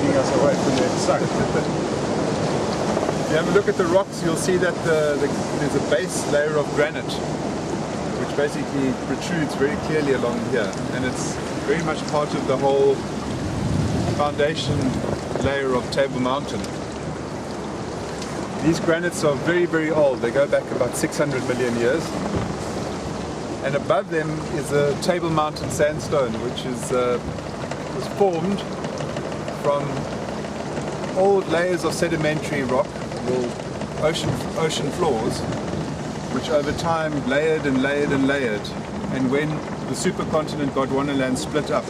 keeping us away from the sun. If you have a look at the rocks, you'll see that there's a base layer of granite, which basically protrudes very clearly along here, and it's very much part of the whole foundation layer of Table Mountain. These granites are very, very old. They go back about 600 million years. And above them is a Table Mountain sandstone, which was formed from old layers of sedimentary rock, or ocean floors, which over time layered and layered and layered. And when the supercontinent Gondwanaland split up,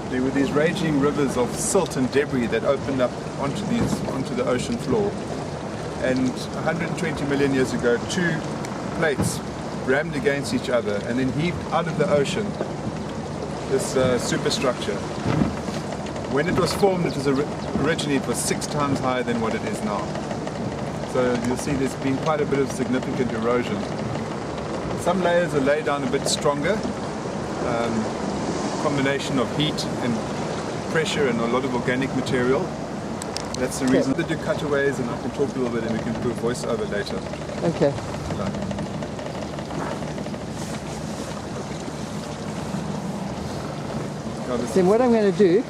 there were these raging rivers of silt and debris that opened up onto the ocean floor. And 120 million years ago, two plates rammed against each other and then heaved out of the ocean this superstructure. When it was formed, originally it was 6 times higher than what it is now. So you'll see there's been quite a bit of significant erosion. Some layers are laid down a bit stronger, combination of heat and pressure and a lot of organic material. That's the reason. They do cutaways, and I can talk a little bit and we can do a voiceover later. Okay. Then what I'm going to do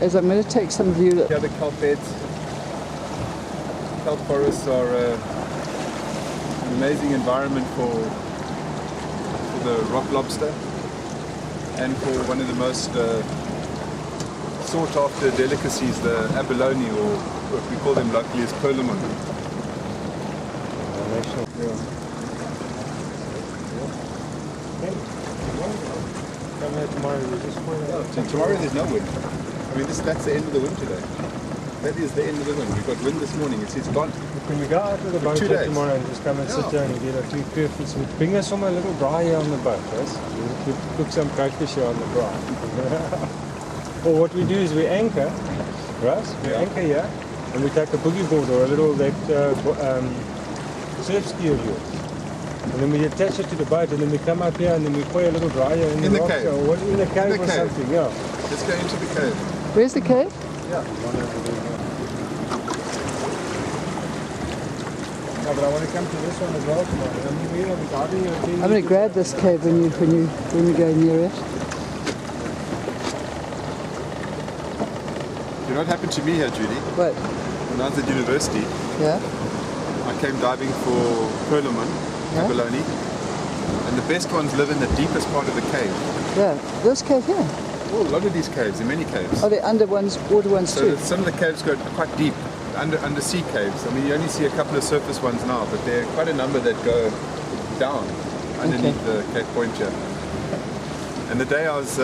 is I'm going to take some of you... The other kelp beds. Kelp forests are an amazing environment for the rock lobster and for one of the most sought after delicacies, the abalone, or what we call them locally as perlman. Tomorrow there's no wind. I mean, that's the end of the wind today. That is the end of the wind. We got wind this morning. It's gone. When we go out to the boat tomorrow and just come and sit down and get our 2 curfews, we bring us some a little dry here on the boat, right? We cook some crayfish here on the dry. Or what we do is we anchor, right? We anchor here and we take a boogie board or a little surf ski of yours. And then we attach it to the boat and then we come up here and then we put a little dryer in the rocks cave. Or in the cave or something, yeah. Let's go into the cave. Where's the cave? Yeah. Yeah, but I want to come to this one as well tomorrow. I'm going to grab this cave when you go near it. You know what happened to me here, Judy? What? When I was at university, Yeah. I came diving for perlman, abalone, and the best ones live in the deepest part of the cave. Yeah. This cave here. Oh, a lot of these caves, there are many caves. Are they under water ones So too? some of the caves go quite deep, undersea caves. I mean, you only see a couple of surface ones now, but there are quite a number that go down underneath the Cape Point here. And the day I was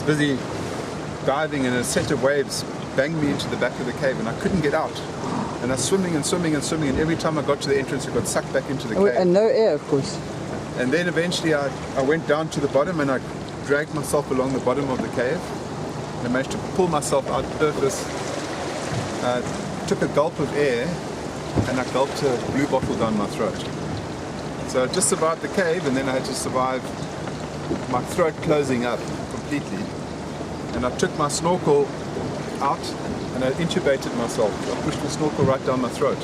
busy diving, and a set of waves banged me into the back of the cave, and I couldn't get out. And I was swimming and swimming and swimming, and every time I got to the entrance, I got sucked back into the cave. And no air, of course. And then eventually I went down to the bottom, and I dragged myself along the bottom of the cave. And I managed to pull myself out the surface, took a gulp of air, and I gulped a blue bottle down my throat. So I just survived the cave, and then I had to survive my throat closing up completely. And I took my snorkel out and I intubated myself. I pushed the snorkel right down my throat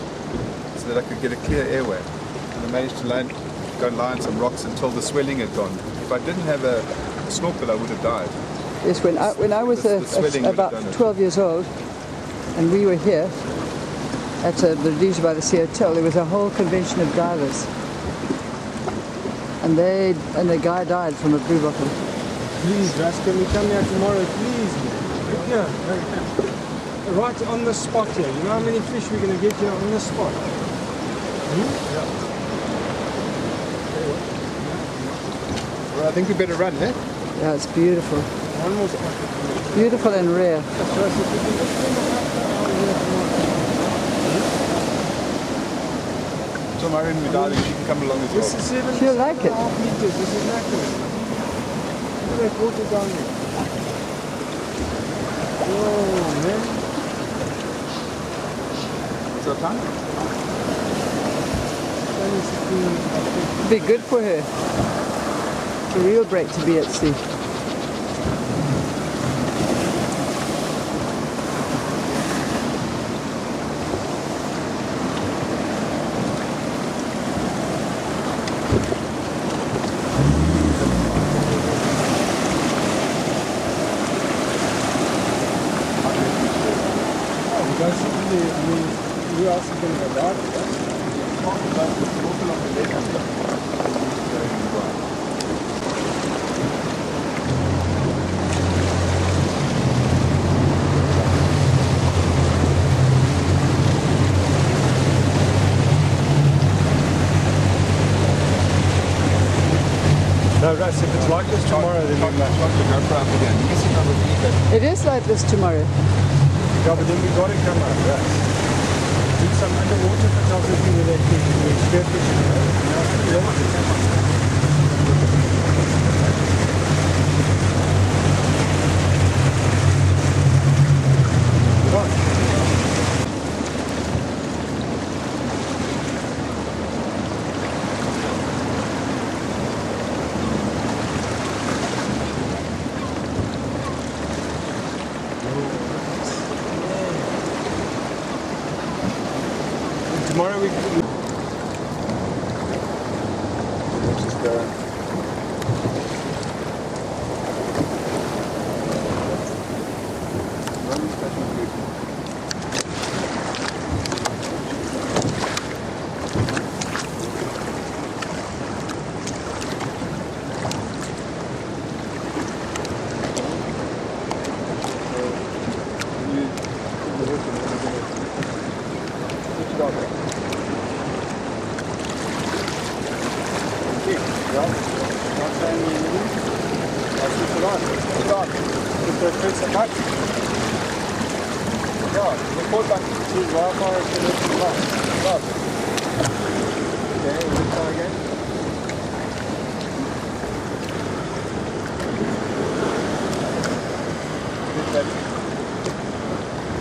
so that I could get a clear airway. And I managed to go and lie on some rocks until the swelling had gone. If I didn't have a snorkel, I would have died. Yes, when I was about 12 years old, and we were here at the Rhodesia by the Sea Hotel, there was a whole convention of divers. And the guy died from a blue bottle. Please, Russ, can we come here tomorrow, please? Yeah, right on the spot here. You know how many fish we're going to get here on the spot? Yeah. Well, I think we better run, eh? Yeah, it's beautiful. One more spot. Beautiful and rare. Tomorrow when we're diving, she can come along as well. This is 7 She'll like it. meters. This is nothing. Look at that water down there. Oh, man. Is that time? It'd be good for her. It's a real break to be at sea. basically, I mean, you are sitting about it, right? Talk about the local on the left. No, Russ, if it's like this tomorrow, then we must. It is like this tomorrow. Yeah, but then we got to come out, Russ. Do some underwater photography with that thing, with spearfishing, tomorrow we can. Let's just go.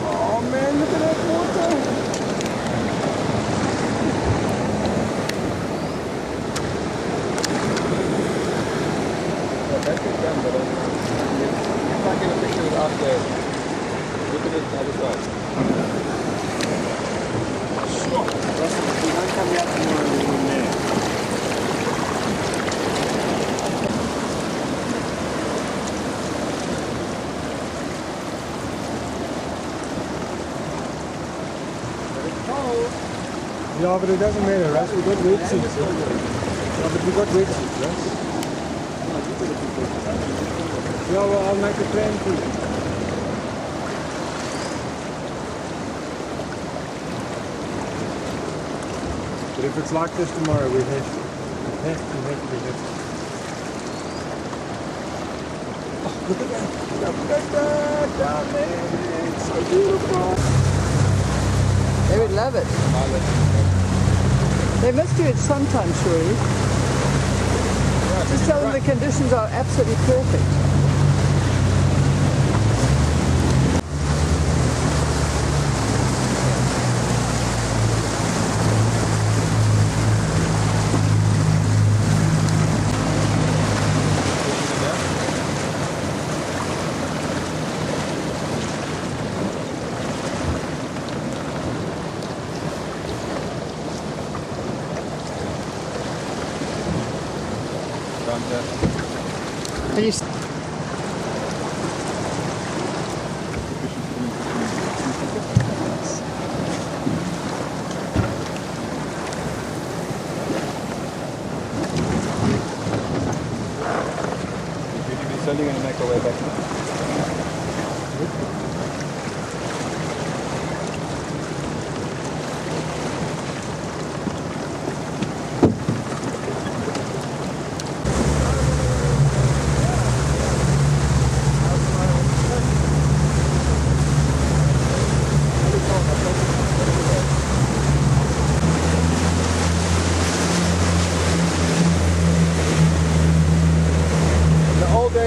Oh man, look at that water! That's it done, but if I get a picture of it after, look at it the other side. We don't come out tomorrow, we're in there. Yeah, but it doesn't matter, Russ. We got wetsuits. Yeah, but we got wetsuits, Russ. Yeah, well, I'll make a plan for you. But if it's like this tomorrow, we have to. Oh, look at that! Look at that down there! It's so beautiful! They would love it. They must do it sometime, surely. Just tell them the conditions are absolutely perfect. Peace. So you're going to make our way back.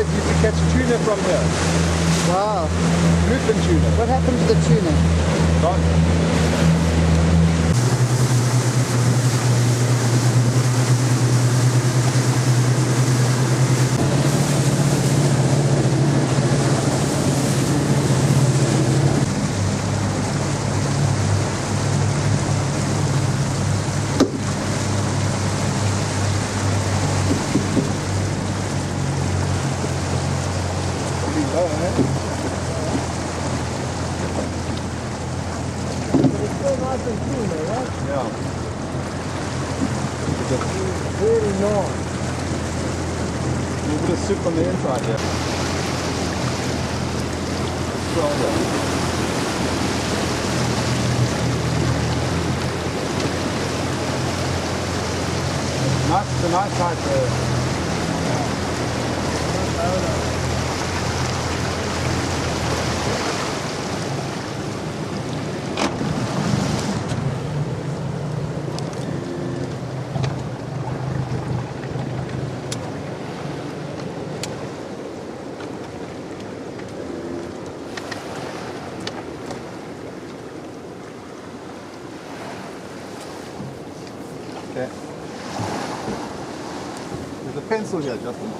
Used to catch tuna from here. Wow. Bluefin tuna. What happened to the tuna? Gone. nice and clean, right? Yeah. Very nice. A little bit of soup on the inside here. Stronger. Nice, it's a nice size there. Okay. There's a pencil here, Justin.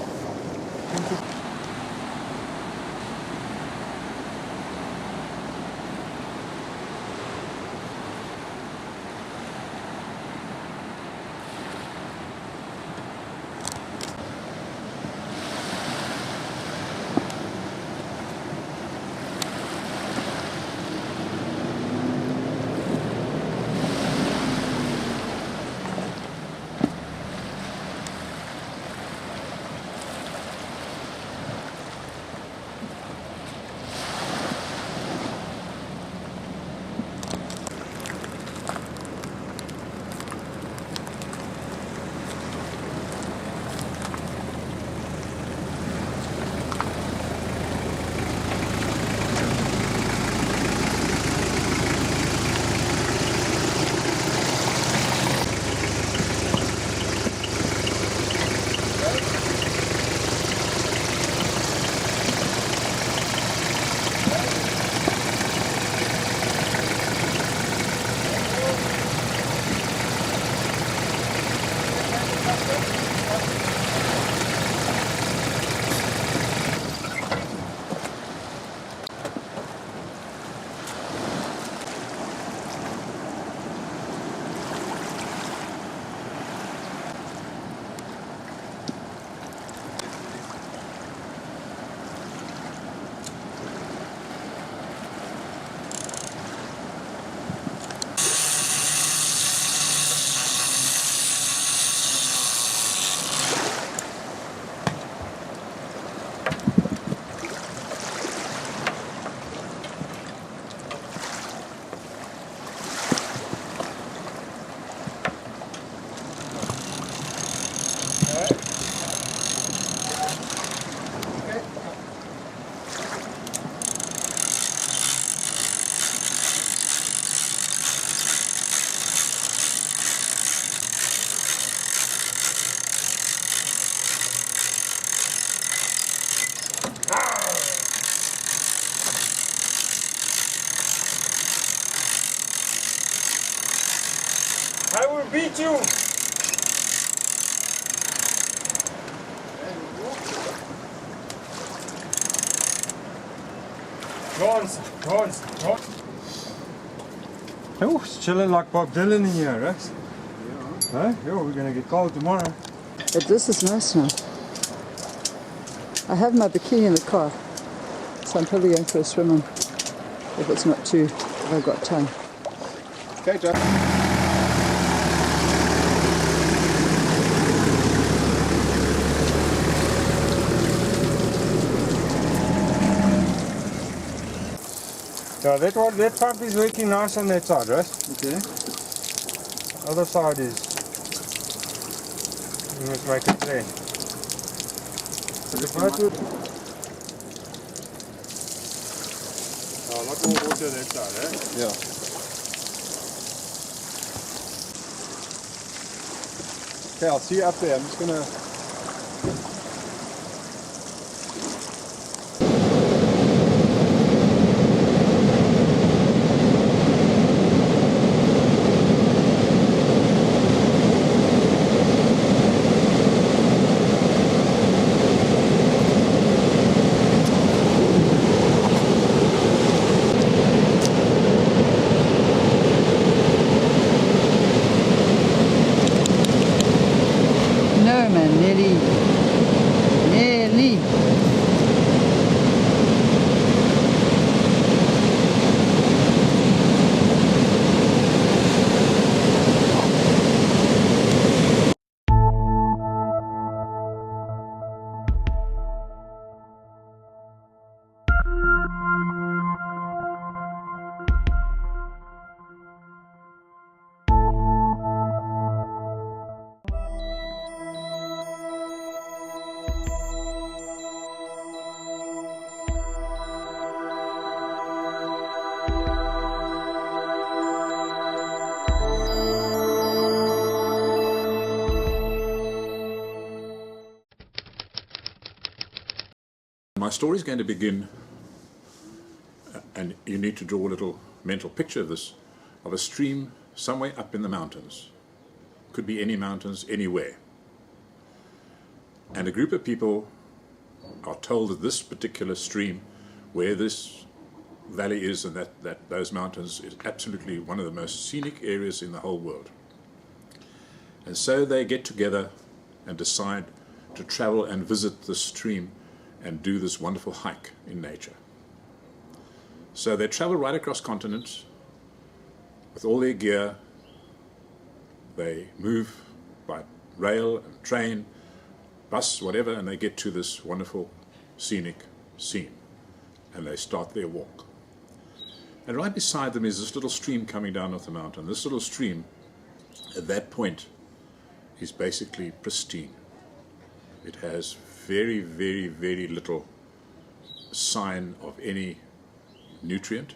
I will beat you. Go on. Oh, it's chilling like Bob Dylan in here, Rex. Yeah. Huh? Yo, we're gonna get cold tomorrow. But this is nice now. I have my bikini in the car, so I'm probably going for a swim in, if it's not too, if I've got time. Okay, Justin. Yeah, that pump is working nice on that side, right? Okay. Other side is. You must make it clean. A lot more water that side, eh? Yeah. Okay, I'll see you up there. I'm just gonna. No, man. my story is going to begin, and you need to draw a little mental picture of this, of a stream somewhere up in the mountains. Could be any mountains, anywhere. And a group of people are told that this particular stream, where this valley is and that those mountains, is absolutely one of the most scenic areas in the whole world. And so they get together and decide to travel and visit the stream and do this wonderful hike in nature. So they travel right across continents with all their gear. They move by rail and train, bus, whatever, and they get to this wonderful scenic scene, and they start their walk. And right beside them is this little stream coming down off the mountain. This little stream, at that point, is basically pristine. It has very, very, very little sign of any nutrient,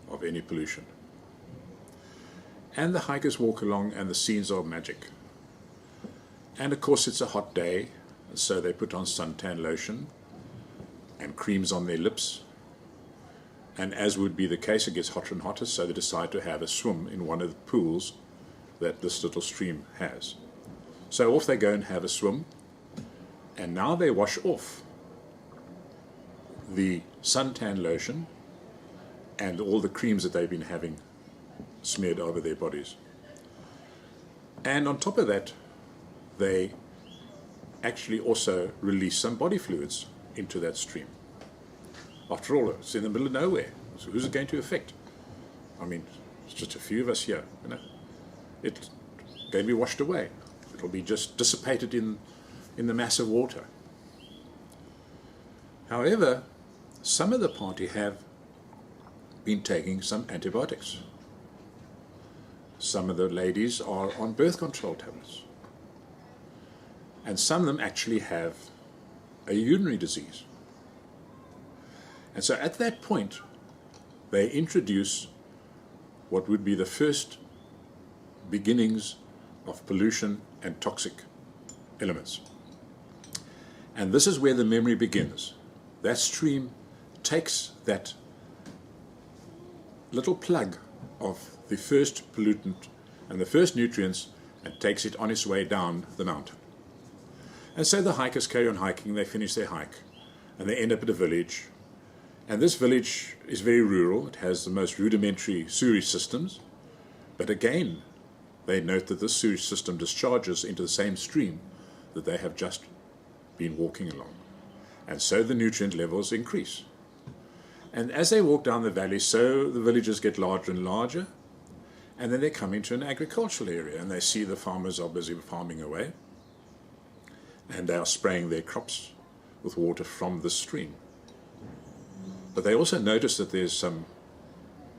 of any pollution. And the hikers walk along, and the scenes are magic. And of course it's a hot day, and so they put on suntan lotion and creams on their lips. And as would be the case, it gets hotter and hotter, so they decide to have a swim in one of the pools that this little stream has. So off they go and have a swim, and now they wash off the suntan lotion and all the creams that they've been having smeared over their bodies. And on top of that, they actually also release some body fluids into that stream. After all, it's in the middle of nowhere, so who's it going to affect? I mean, it's just a few of us here, you know. It's going to be washed away. It'll be just dissipated in the mass of water. However, some of the party have been taking some antibiotics. Some of the ladies are on birth control tablets. And some of them actually have a urinary disease. And so at that point, they introduce what would be the first beginnings of pollution and toxic elements. And this is where the memory begins. That stream takes that little plug of the first pollutant and the first nutrients and takes it on its way down the mountain. And so the hikers carry on hiking, they finish their hike, and they end up at a village. And this village is very rural. It has the most rudimentary sewage systems. But again, they note that this sewage system discharges into the same stream that they have just been walking along. And so the nutrient levels increase. And as they walk down the valley, so the villages get larger and larger. And then they come into an agricultural area, and they see the farmers are busy farming away. And they are spraying their crops with water from the stream. But they also notice that there's some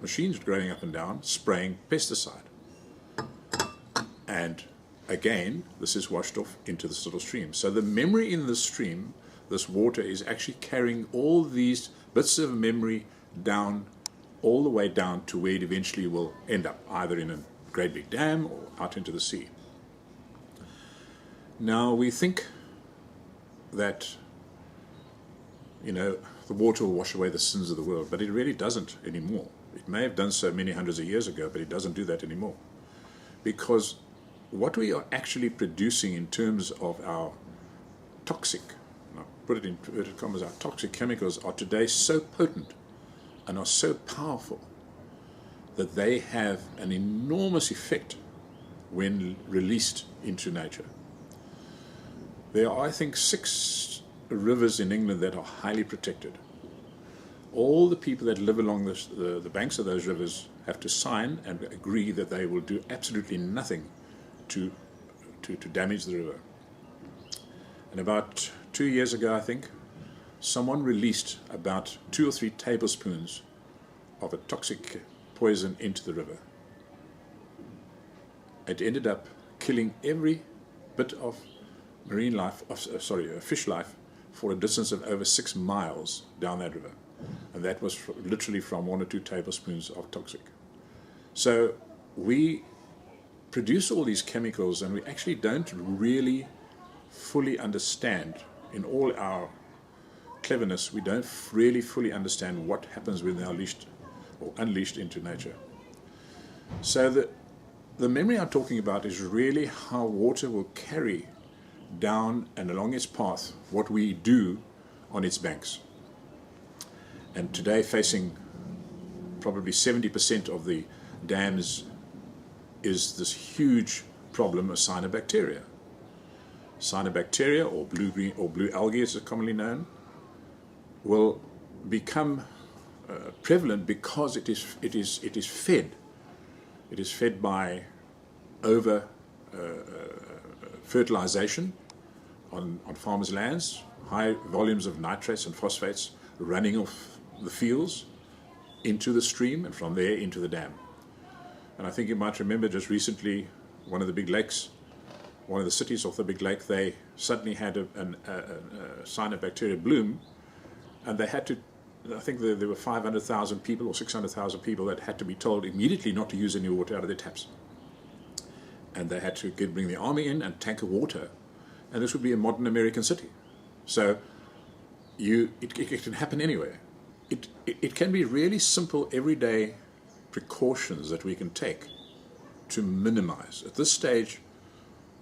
machines growing up and down spraying pesticide. And again, this is washed off into this little stream. So the memory in the stream, this water, is actually carrying all these bits of memory down, all the way down to where it eventually will end up, either in a great big dam or out into the sea. Now we think that, you know, the water will wash away the sins of the world, but it really doesn't anymore. It may have done so many hundreds of years ago, but it doesn't do that anymore. Because what we are actually producing in terms of our toxic, and I'll put it in inverted commas, our toxic chemicals are today so potent and are so powerful that they have an enormous effect when released into nature. There are, I think, 6 rivers in England that are highly protected. All the people that live along the banks of those rivers have to sign and agree that they will do absolutely nothing to damage the river. And about 2 years ago, I think, someone released about 2 or 3 tablespoons of a toxic poison into the river. It ended up killing every bit of marine life, fish life, for a distance of over 6 miles down that river. And that was literally from 1 or 2 tablespoons of toxic. So we produce all these chemicals, and we actually don't really fully understand in all our cleverness, we don't really fully understand what happens when they're unleashed into nature. So the memory I'm talking about is really how water will carry down and along its path what we do on its banks. And today, facing probably 70% of the dams is this huge problem of cyanobacteria. Cyanobacteria, or blue algae as it's commonly known, will become prevalent because it is fed. It is fed by over fertilization on farmers' lands, high volumes of nitrates and phosphates running off the fields into the stream and from there into the dam. And I think you might remember just recently one of the big lakes, one of the cities off the big lake, they suddenly had a cyanobacteria bloom, and they had to, I think there were 500,000 people or 600,000 people that had to be told immediately not to use any water out of their taps. And they had to bring the army in and tanker water, and this would be a modern American city. So it can happen anywhere. It can be really simple everyday precautions that we can take to minimize. At this stage,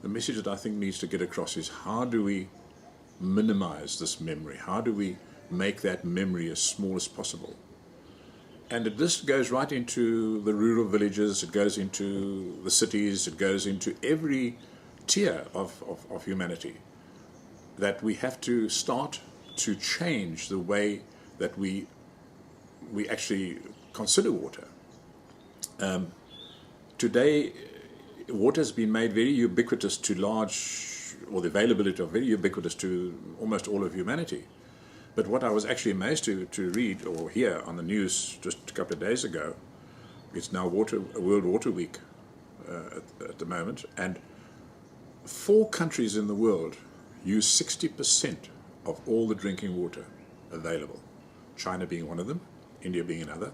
the message that I think needs to get across is how do we minimize this memory? How do we make that memory as small as possible? And this goes right into the rural villages, it goes into the cities, it goes into every tier of humanity, that we have to start to change the way that we actually consider water. Today, water has been made very ubiquitous to the availability of very ubiquitous to almost all of humanity. But what I was actually amazed to read or hear on the news just a couple of days ago, it's now World Water Week at the moment, and 4 countries in the world use 60% of all the drinking water available. China being one of them, India being another,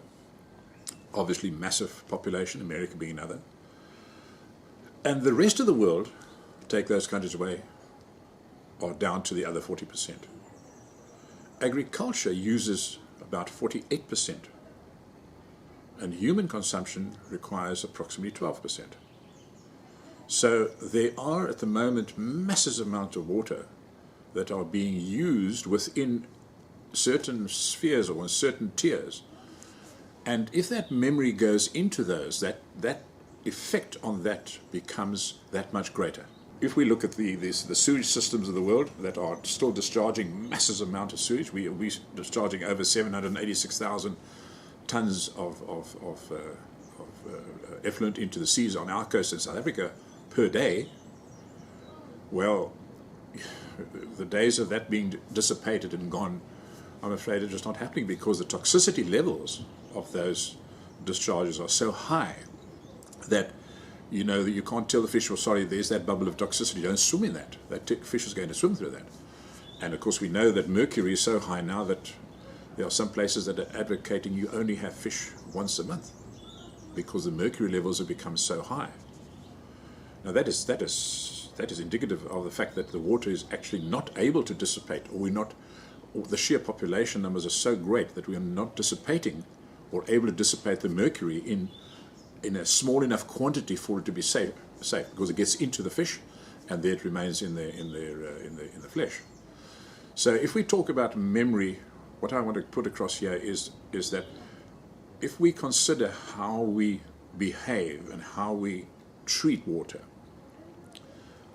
obviously massive population, America being another. And the rest of the world, take those countries away, are down to the other 40%. Agriculture uses about 48%, and human consumption requires approximately 12%. So there are at the moment massive amounts of water that are being used within certain spheres or in certain tiers. And if that memory goes into those, that effect on that becomes that much greater. If we look at the sewage systems of the world that are still discharging massive amount of sewage, we're discharging over 786,000 tons of effluent into the seas on our coast in South Africa per day. Well, the days of that being dissipated and gone, I'm afraid, are just not happening, because the toxicity levels of those discharges are so high that you can't tell the fish, well, sorry, there's that bubble of toxicity, don't swim in that. That fish is going to swim through that. And of course we know that mercury is so high now that there are some places that are advocating you only have fish once a month because the mercury levels have become so high. Now that is indicative of the fact that the water is actually not able to dissipate, or the sheer population numbers are so great that we are not dissipating or able to dissipate the mercury in a small enough quantity for it to be safe, because it gets into the fish and there it remains in the flesh. So if we talk about memory, what I want to put across here is that if we consider how we behave and how we treat water,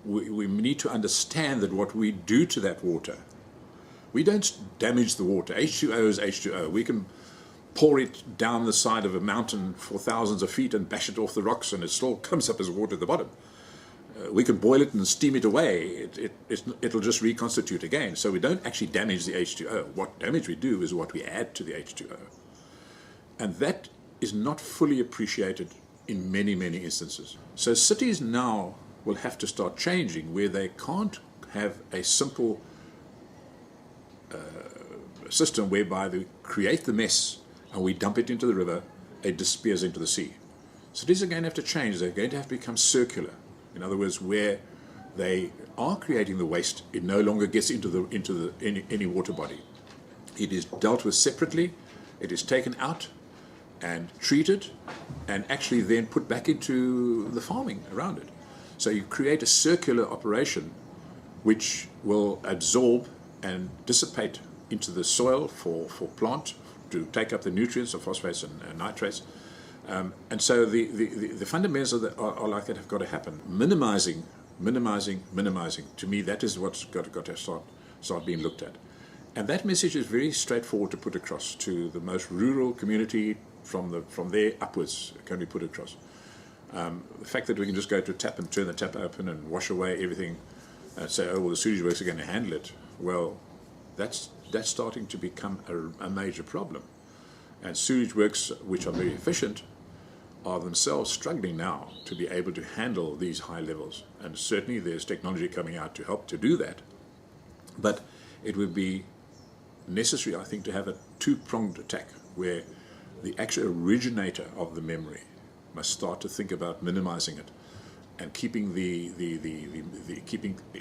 we need to understand that what we do to that water, we don't damage the water. H2O is H2O. We can pour it down the side of a mountain for thousands of feet and bash it off the rocks and it still comes up as water at the bottom. We can boil it and steam it away. It'll just reconstitute again. So we don't actually damage the H2O. What damage we do is what we add to the H2O. And that is not fully appreciated in many, many instances. So cities now will have to start changing, where they can't have a simple system whereby they create the mess and we dump it into the river, it disappears into the sea. Cities are going to have to change. They're going to have to become circular. In other words, where they are creating the waste, it no longer gets into any water body. It is dealt with separately, it is taken out and treated, and actually then put back into the farming around it. So you create a circular operation which will absorb and dissipate into the soil for plant to take up the nutrients of phosphates and nitrates. And so the fundamentals are like that have got to happen. Minimizing. To me, that is what's got to start being looked at. And that message is very straightforward to put across to the most rural community. From there upwards can be put across. The fact that we can just go to a tap and turn the tap open and wash away everything and say, oh, well, the sewage works are going to handle it. Well, that's starting to become a major problem. And sewage works, which are very efficient, are themselves struggling now to be able to handle these high levels. And certainly there's technology coming out to help to do that. But it would be necessary, I think, to have a two-pronged attack where the actual originator of the memory must start to think about minimizing it and keeping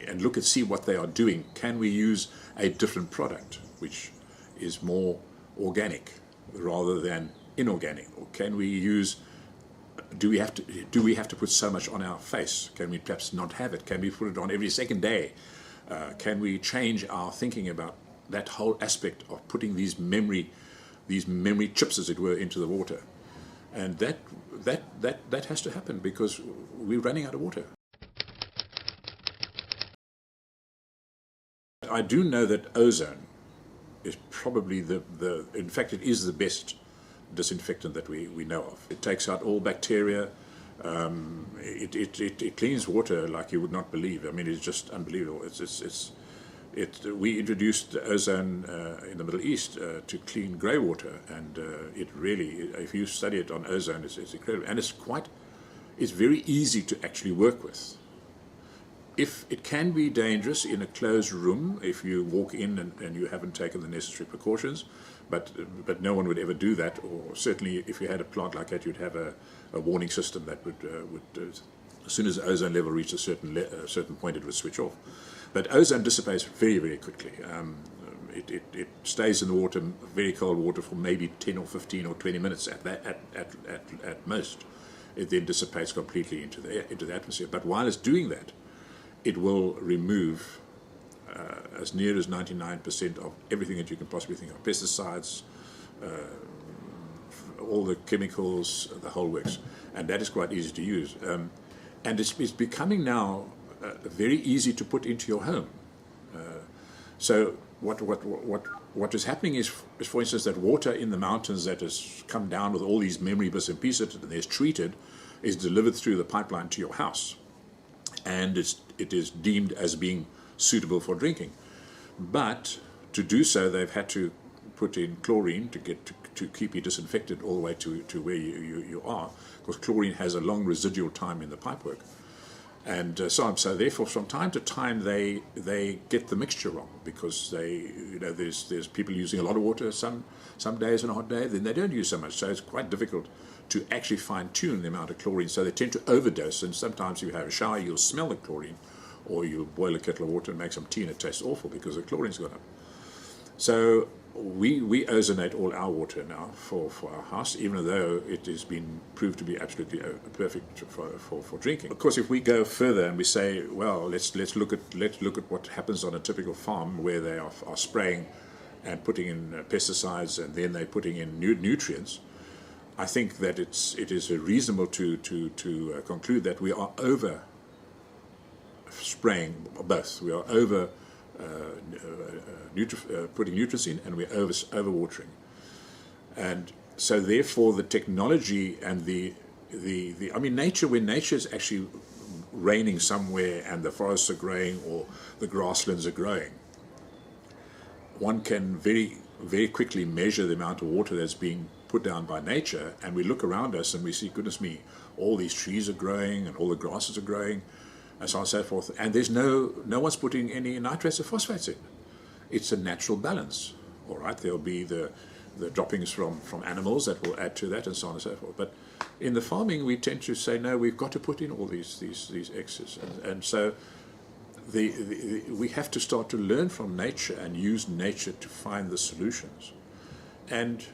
and look and see what they are doing. Can we use a different product which is more organic rather than inorganic? Or can we use, do we have to put so much on our face? Can we perhaps not have it? Can we put it on every second day? Can we change our thinking about that whole aspect of putting these memory chips, as it were, into the water? And that has to happen because we're running out of water. I do know that ozone is probably in fact it is the best disinfectant that we know of. It takes out all bacteria. It cleans water like you would not believe. I mean, it's just unbelievable. We introduced ozone in the Middle East to clean grey water, and it really, if you study it on ozone, it's incredible, and it's very easy to actually work with. If it can be dangerous in a closed room if you walk in and you haven't taken the necessary precautions, but no one would ever do that. Or certainly, if you had a plant like that, you'd have a warning system that would as soon as the ozone level reached a certain point, it would switch off. But ozone dissipates very, very quickly. It stays in the water, very cold water, for maybe 10 or 15 or 20 minutes at most. It then dissipates completely into the atmosphere. But while it's doing that, it will remove as near as 99% of everything that you can possibly think of. Pesticides, all the chemicals, the whole works. And that is quite easy to use. And it's becoming now very easy to put into your home. So what is happening is, for instance, that water in the mountains that has come down with all these memory bits and pieces and is treated is delivered through the pipeline to your house, and it is deemed as being suitable for drinking. But to do so, they've had to put in chlorine to keep you disinfected all the way to where you are, because chlorine has a long residual time in the pipework. And so therefore, from time to time, they get the mixture wrong, because there's people using a lot of water some days on a hot day, then they don't use so much. So it's quite difficult to actually fine-tune the amount of chlorine. So they tend to overdose, and sometimes if you have a shower, you'll smell the chlorine, or you boil a kettle of water and make some tea and it tastes awful because the chlorine's gone up. So we ozonate all our water now for our house, even though it has been proved to be absolutely perfect for drinking. Of course, if we go further and we say, well, let's look at what happens on a typical farm where they are spraying and putting in pesticides, and then they're putting in nutrients. I think that it is reasonable to conclude that we are over spraying both. We are over putting nutrients in, and we're over watering. And so therefore the technology and I mean, nature, when nature is actually raining somewhere and the forests are growing or the grasslands are growing, one can very, very quickly measure the amount of water that's being put down by nature, and we look around us and we see, goodness me, all these trees are growing and all the grasses are growing, and so on and so forth, and there's no one's putting any nitrates or phosphates in. It's a natural balance. All right, there'll be the droppings from animals that will add to that, and so on and so forth. But in the farming, we tend to say, no, we've got to put in all these excess, and so we have to start to learn from nature and use nature to find the solutions. And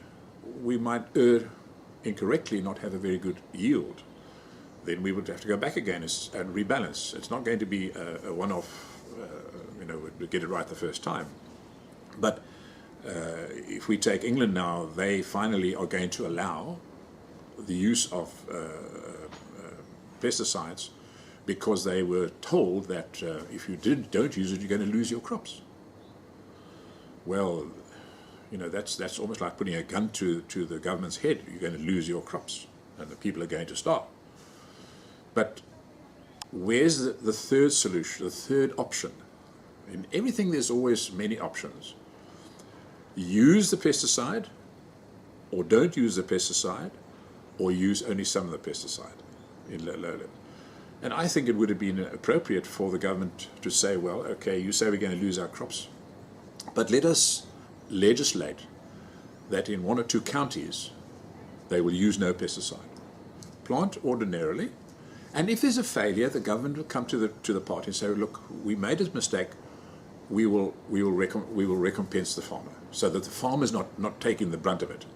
we might err incorrectly, not have a very good yield. Then we would have to go back again and rebalance. It's not going to be a one-off, we get it right the first time. But if we take England now, they finally are going to allow the use of pesticides because they were told that if you don't use it, you're going to lose your crops. Well, that's almost like putting a gun to the government's head. You're going to lose your crops, and the people are going to starve. But where's the third solution, the third option? In everything, there's always many options. Use the pesticide, or don't use the pesticide, or use only some of the pesticide in low level. And I think it would have been appropriate for the government to say, well, okay, you say we're going to lose our crops, but let us legislate that in 1 or 2 counties they will use no pesticide. Plant ordinarily, and if there's a failure, the government will come to the party and say, look, we made a mistake. We will recompense the farmer, so that the farmer's not taking the brunt of it.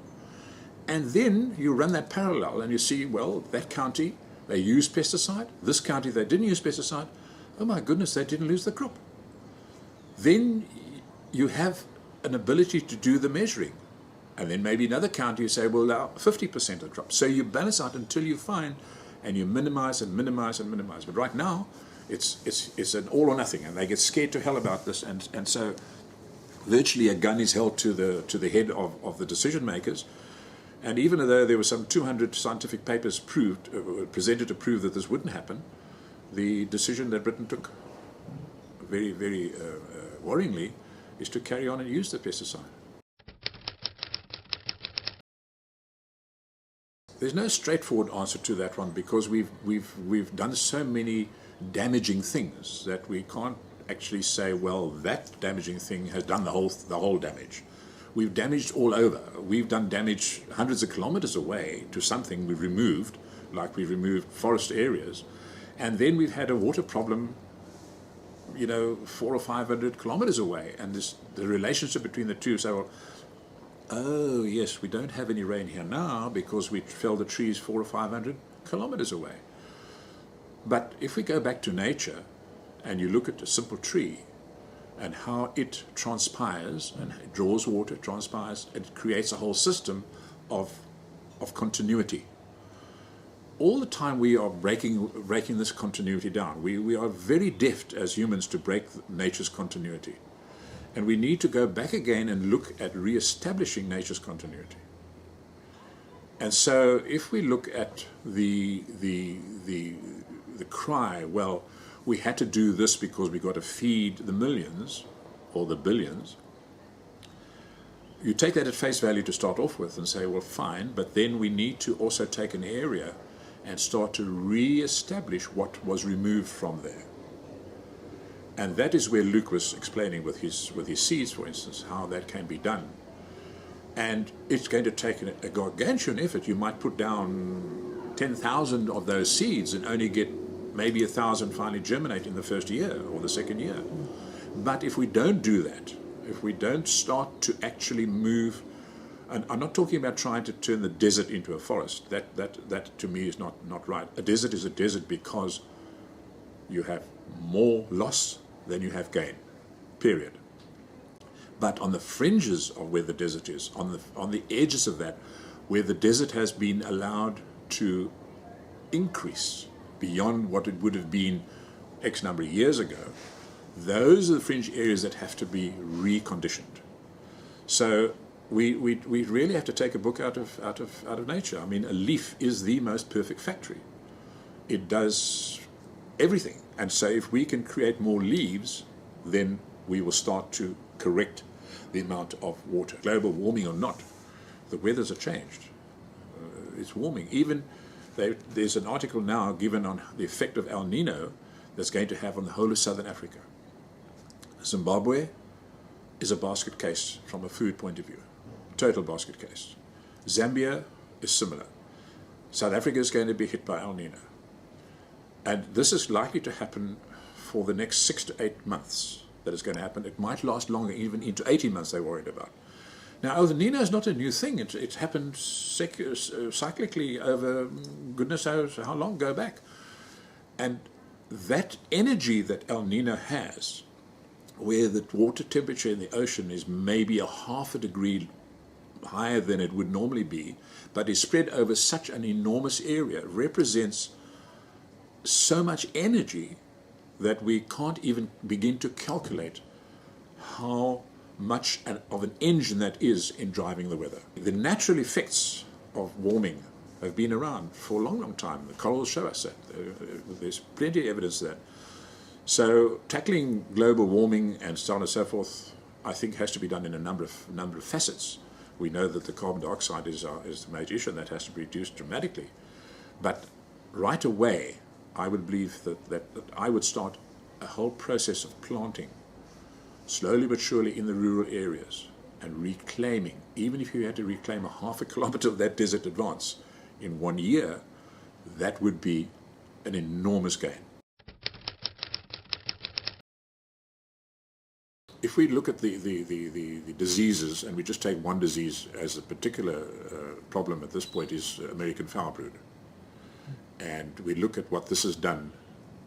And then you run that parallel and you see, well, that county, they used pesticide. This county, they didn't use pesticide. Oh my goodness, they didn't lose the crop. Then you have an ability to do the measuring. And then maybe another county you say, well, now 50% of the crop. So you balance out until you find, and you minimize and minimize and minimize. But right now, it's an all or nothing, and they get scared to hell about this. And so virtually a gun is held to the head of the decision makers. And even though there were some 200 scientific papers presented to prove that this wouldn't happen, the decision that Britain took, very, very worryingly, is to carry on and use the pesticide. There's no straightforward answer to that one, because we've done so many damaging things that we can't actually say, well, that damaging thing has done the whole damage. We've damaged all over. We've done damage hundreds of kilometers away to something we've removed, like we've removed forest areas, and then we've had a water problem 400 or 500 kilometers away, and the relationship between the two. So, oh yes, we don't have any rain here now because we felled the trees 400 or 500 kilometers away. But if we go back to nature and you look at a simple tree and how it transpires and it draws water, transpires, it creates a whole system of continuity. All the time we are breaking this continuity down. We are very deft as humans to break nature's continuity. And we need to go back again and look at re-establishing nature's continuity. And so if we look at the cry, well, we had to do this because we got to feed the millions or the billions, you take that at face value to start off with and say, well, fine, but then we need to also take an area and start to re-establish what was removed from there. And that is where Luke was explaining with his seeds, for instance, how that can be done. And it's going to take a gargantuan effort. You might put down 10,000 of those seeds and only get maybe 1,000 finally germinate in the first year or the second year. But if we don't do that, if we don't start to actually move, and I'm not talking about trying to turn the desert into a forest. That to me is not right. A desert is a desert because you have more loss than you have gain, period. But on the fringes of where the desert is, on the edges of that, where the desert has been allowed to increase beyond what it would have been X number of years ago, those are the fringe areas that have to be reconditioned. So we really have to take a book out of nature. I mean, a leaf is the most perfect factory. It does everything. And so if we can create more leaves, then we will start to correct the amount of water. Global warming or not, the weathers have changed. It's warming. Even there's an article now given on the effect of El Nino that's going to have on the whole of southern Africa. Zimbabwe is a basket case from a food point of view. Total basket case. Zambia is similar. South Africa is going to be hit by El Nino. And this is likely to happen for the next 6 to 8 months that is going to happen. It might last longer, even into 18 months they're worried about. Now, El Nino is not a new thing. It's happened cyclically over goodness knows how long go back. And that energy that El Nino has, where the water temperature in the ocean is maybe a half a degree higher than it would normally be, but is spread over such an enormous area, represents so much energy that we can't even begin to calculate how much of an engine that is in driving the weather. The natural effects of warming have been around for a long, long time. The corals show us that. There's plenty of evidence of that. So tackling global warming and so on and so forth, I think, has to be done in a number of facets. We know that the carbon dioxide is the major issue, and that has to be reduced dramatically. But right away, I would believe that I would start a whole process of planting, slowly but surely, in the rural areas, and reclaiming. Even if you had to reclaim a half a kilometer of that desert advance in 1 year, that would be an enormous gain. If we look at the diseases, and we just take one disease as a particular problem at this point, is American foul brood. And we look at what this has done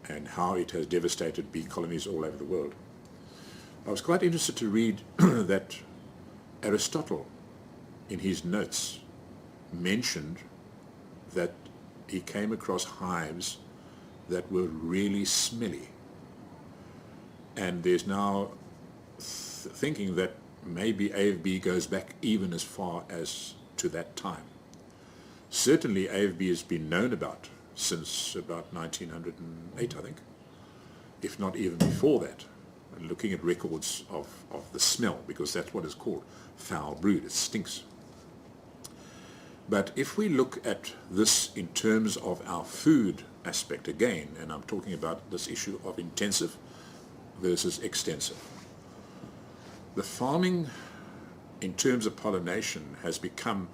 and how it has devastated bee colonies all over the world. I was quite interested to read that Aristotle, in his notes, mentioned that he came across hives that were really smelly. And there's now thinking that maybe AFB goes back even as far as to that time. Certainly AFB has been known about since about 1908, I think, if not even before that. And looking at records of the smell, because that's what is called foul brood, it stinks. But if we look at this in terms of our food aspect again, and I'm talking about this issue of intensive versus extensive, the farming in terms of pollination has become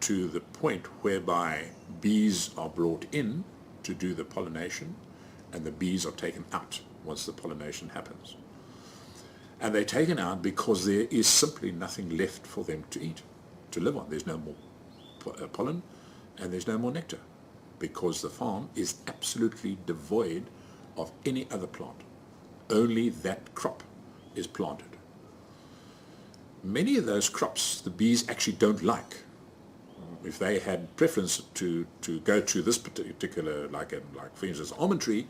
to the point whereby bees are brought in to do the pollination, and the bees are taken out once the pollination happens. And they're taken out because there is simply nothing left for them to eat, to live on. There's no more pollen and there's no more nectar, because the farm is absolutely devoid of any other plant. Only that crop is planted. Many of those crops the bees actually don't like. If they had preference to go to this particular, like for instance, almond tree,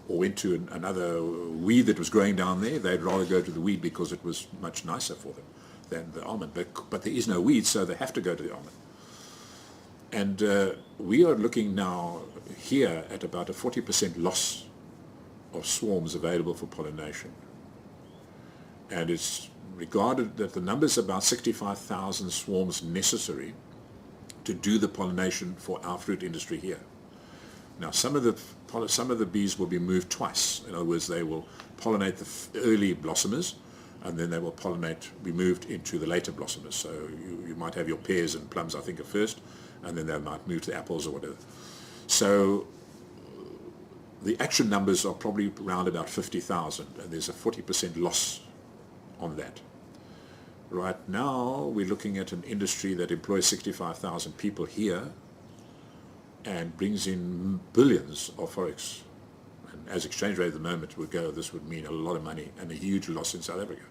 or went to another weed that was growing down there, they'd rather go to the weed because it was much nicer for them than the almond. But there is no weed, so they have to go to the almond. And we are looking now here at about a 40% loss of swarms available for pollination. And it's regarded that the number is about 65,000 swarms necessary to do the pollination for our fruit industry here. Now, some of the bees will be moved twice. In other words, they will pollinate the early blossomers, and then they will be moved into the later blossomers. So you might have your pears and plums, I think, at first, and then they might move to the apples or whatever. So the actual numbers are probably around about 50,000, and there's a 40% loss on that. Right now, we're looking at an industry that employs 65,000 people here and brings in billions of forex. And as exchange rate at the moment would go, this would mean a lot of money and a huge loss in South Africa.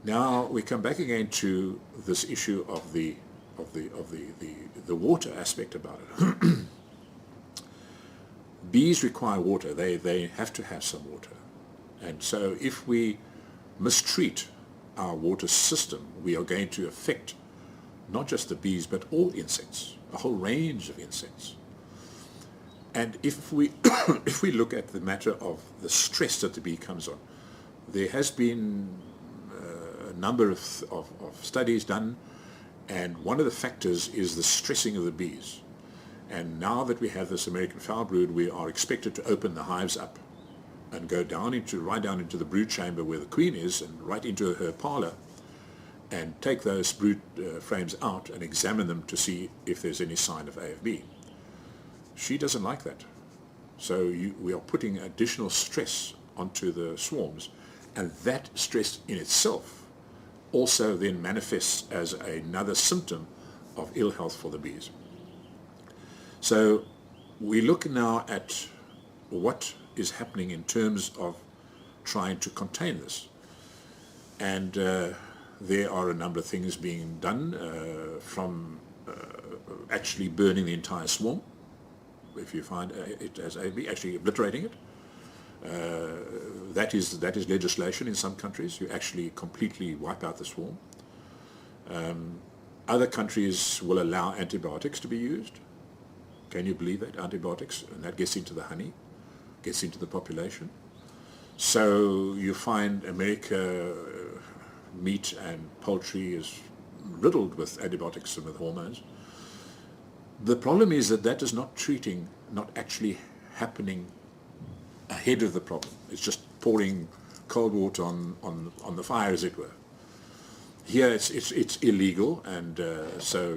Now we come back again to this issue of the water aspect about it. Bees require water. They have to have some water. And so if we mistreat our water system, we are going to affect not just the bees, but all insects, a whole range of insects. And if we if we look at the matter of the stress that the bee comes on, there has been a number of studies done, and one of the factors is the stressing of the bees. And now that we have this American foul brood, we are expected to open the hives up and go right down into the brood chamber where the queen is, and right into her parlor, and take those brood frames out and examine them to see if there's any sign of AFB. She doesn't like that. So we are putting additional stress onto the swarms, and that stress in itself also then manifests as another symptom of ill health for the bees. So we look now at what is happening in terms of trying to contain this. And there are a number of things being done, from actually burning the entire swarm, if you find it as actually obliterating it. That is legislation in some countries. You actually completely wipe out the swarm. Other countries will allow antibiotics to be used. Can you believe that? Antibiotics, and that gets into the honey, gets into the population. So you find America, meat and poultry is riddled with antibiotics and with hormones. The problem is that is not actually happening ahead of the problem. It's just pouring cold water on the fire, as it were. Here it's illegal, and so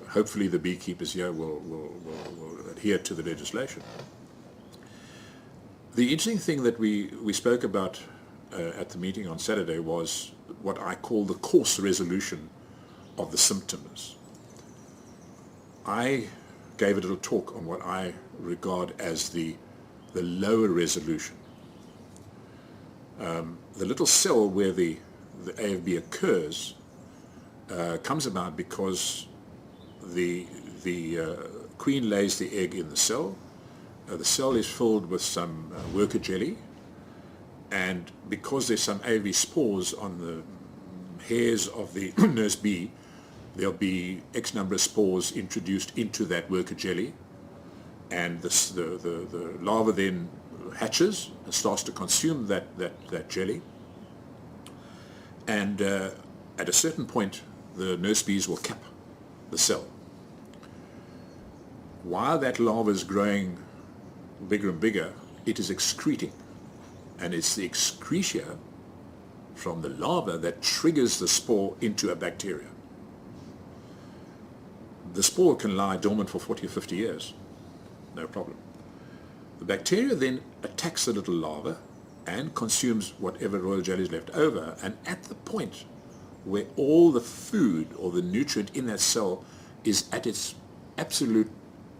hopefully the beekeepers here will adhere to the legislation. The interesting thing that we spoke about at the meeting on Saturday was what I call the coarse resolution of the symptoms. I gave a little talk on what I regard as the lower resolution. The little cell where the AFB occurs comes about because the queen lays the egg in the cell. The cell is filled with some worker jelly, and because there's some AFB spores on the hairs of the nurse bee, there'll be X number of spores introduced into that worker jelly, and the larva then hatches and starts to consume that jelly. And at a certain point, the nurse bees will cap the cell. While that larva is growing bigger and bigger, it is excreting. And it's the excretia from the larva that triggers the spore into a bacteria. The spore can lie dormant for 40 or 50 years, no problem. The bacteria then attacks the little larva and consumes whatever royal jelly is left over, and at the point where all the food or the nutrient in that cell is at its absolute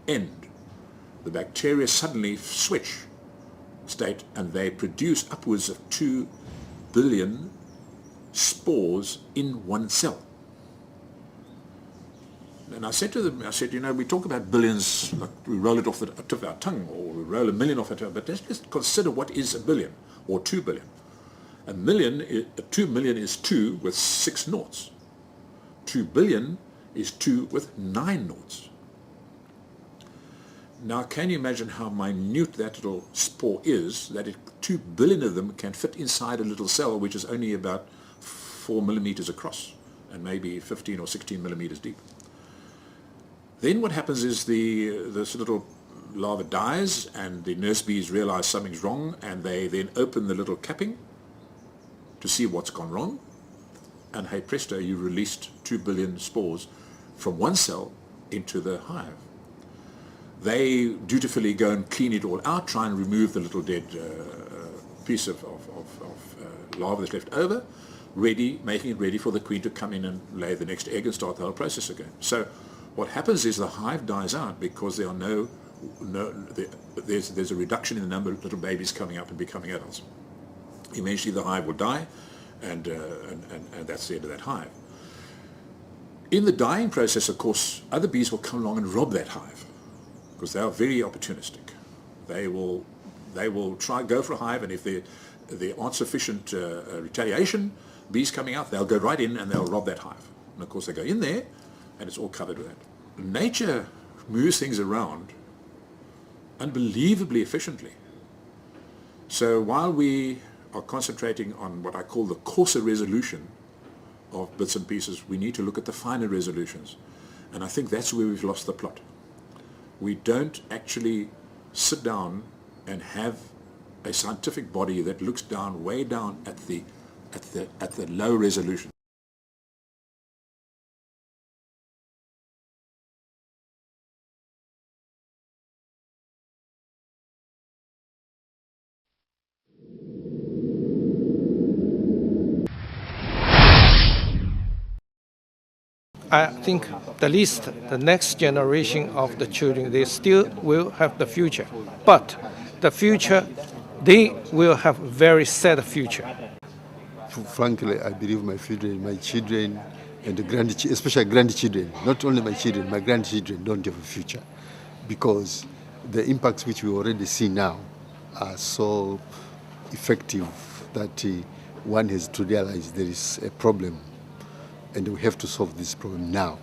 end, the bacteria suddenly switch state and they produce upwards of 2 billion spores in one cell. And I said to them, we talk about billions, like we roll it off the tip of our tongue, or we roll 1 million off our tongue, but let's just consider what is 1 billion or 2 billion. 2 million is 2 with 6 noughts. 2 billion is 2 with 9 noughts. Now, can you imagine how minute that little spore is, that 2 billion of them can fit inside a little cell which is only about 4 millimeters across and maybe 15 or 16 millimeters deep. Then what happens is this little larva dies, and the nurse bees realize something's wrong, and they then open the little capping to see what's gone wrong, and hey presto, you released 2 billion spores from one cell into the hive. They dutifully go and clean it all out, try and remove the little dead piece of larva that's left over, making it ready for the queen to come in and lay the next egg and start the whole process again. So what happens is the hive dies out because there are there's a reduction in the number of little babies coming up and becoming adults. Eventually the hive will die, and that's the end of that hive. In the dying process, of course, other bees will come along and rob that hive, because they are very opportunistic. They will go for a hive, and if there aren't sufficient retaliation, bees coming out, they'll go right in and they'll rob that hive. And of course they go in there, and it's all covered with that. Nature moves things around unbelievably efficiently. So while we are concentrating on what I call the coarser resolution of bits and pieces, we need to look at the finer resolutions. And I think that's where we've lost the plot. We don't actually sit down and have a scientific body that looks down, way down at the low resolution. I think at least the next generation of the children, they still will have the future. But the future, they will have a very sad future. Frankly, I believe my children, and the grandchildren, especially grandchildren, not only my children, my grandchildren don't have a future, because the impacts which we already see now are so effective that one has to realize there is a problem, and we have to solve this problem now.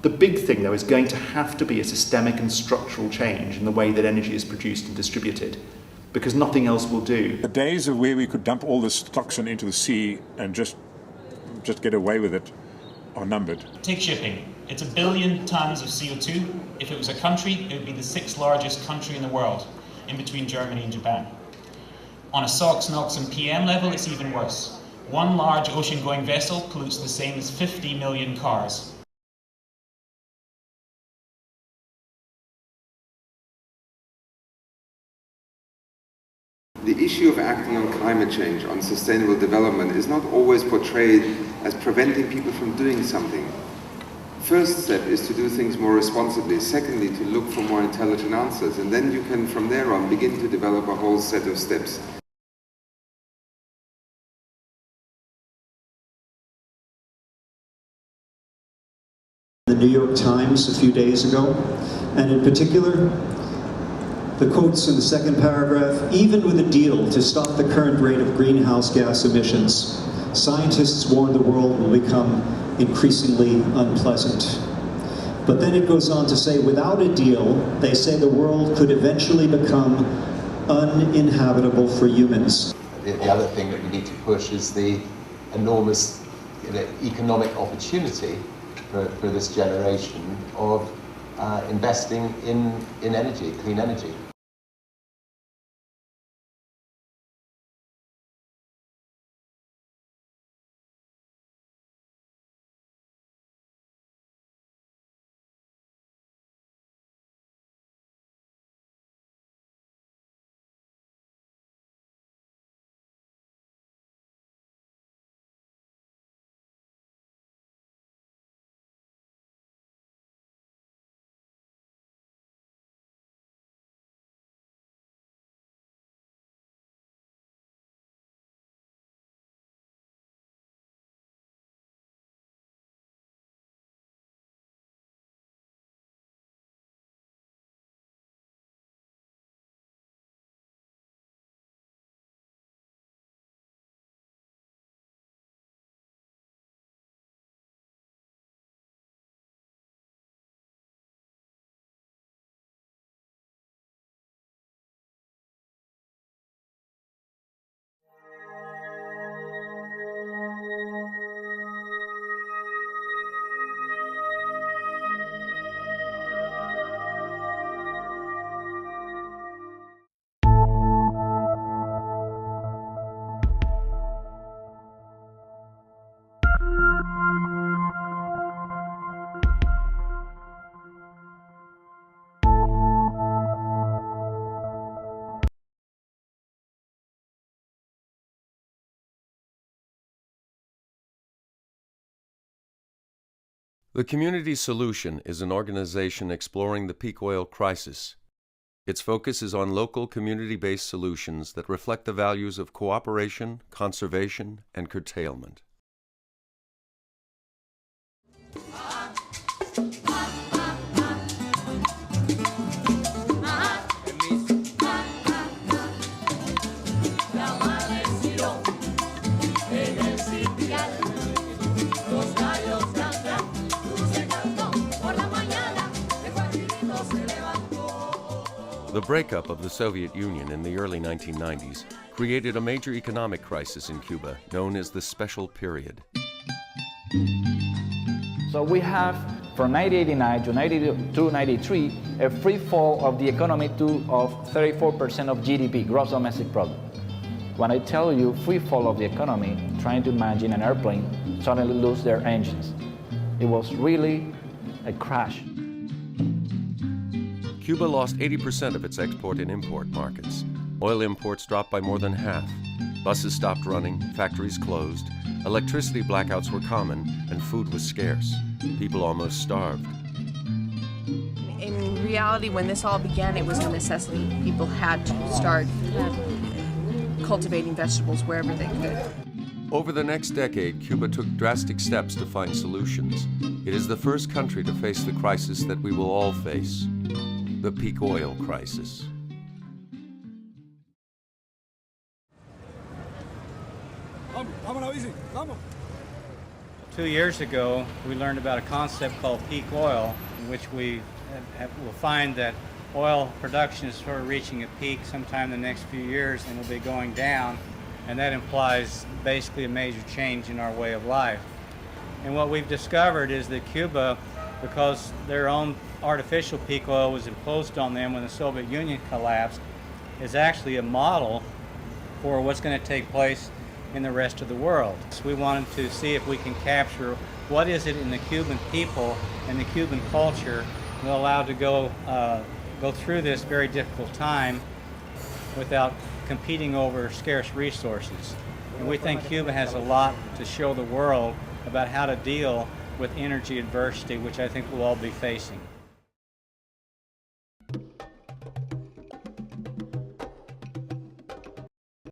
The big thing, though, is going to have to be a systemic and structural change in the way that energy is produced and distributed, because nothing else will do. The days of where we could dump all this toxin into the sea and just get away with it are numbered. Take shipping. It's 1 billion tons of CO2. If it was a country, it would be the 6th largest country in the world, in between Germany and Japan. On a SOx, NOx and PM level, it's even worse. One large ocean-going vessel pollutes the same as 50 million cars. The issue of acting on climate change, on sustainable development, is not always portrayed as preventing people from doing something. First step is to do things more responsibly. Secondly, to look for more intelligent answers. And then you can, from there on, begin to develop a whole set of steps. The New York Times a few days ago, and in particular, the quotes in the second paragraph: even with a deal to stop the current rate of greenhouse gas emissions, scientists warn the world will become increasingly unpleasant. But then it goes on to say, without a deal, they say the world could eventually become uninhabitable for humans. The other thing that we need to push is the enormous economic opportunity for this generation of investing in energy, clean energy. The Community Solution is an organization exploring the peak oil crisis. Its focus is on local community-based solutions that reflect the values of cooperation, conservation, and curtailment. The breakup of the Soviet Union in the early 1990s created a major economic crisis in Cuba known as the Special Period. So we have, from 1989 to 1993, a free fall of the economy of 34% of GDP, gross domestic product. When I tell you free fall of the economy, trying to imagine an airplane suddenly lose their engines. It was really a crash. Cuba lost 80% of its export and import markets. Oil imports dropped by more than half. Buses stopped running, factories closed, electricity blackouts were common, and food was scarce. People almost starved. In reality, when this all began, it was a necessity. People had to start cultivating vegetables wherever they could. Over the next decade, Cuba took drastic steps to find solutions. It is the first country to face the crisis that we will all face, the peak oil crisis. Vamos. 2 years ago, we learned about a concept called peak oil, in which we will find that oil production is sort of reaching a peak sometime in the next few years and will be going down, and that implies basically a major change in our way of life. And what we've discovered is that Cuba, because their own artificial peak oil was imposed on them when the Soviet Union collapsed, is actually a model for what's going to take place in the rest of the world. So we wanted to see if we can capture what is it in the Cuban people and the Cuban culture that allowed to go through this very difficult time without competing over scarce resources. And we think Cuba has a lot to show the world about how to deal with energy adversity, which I think we'll all be facing.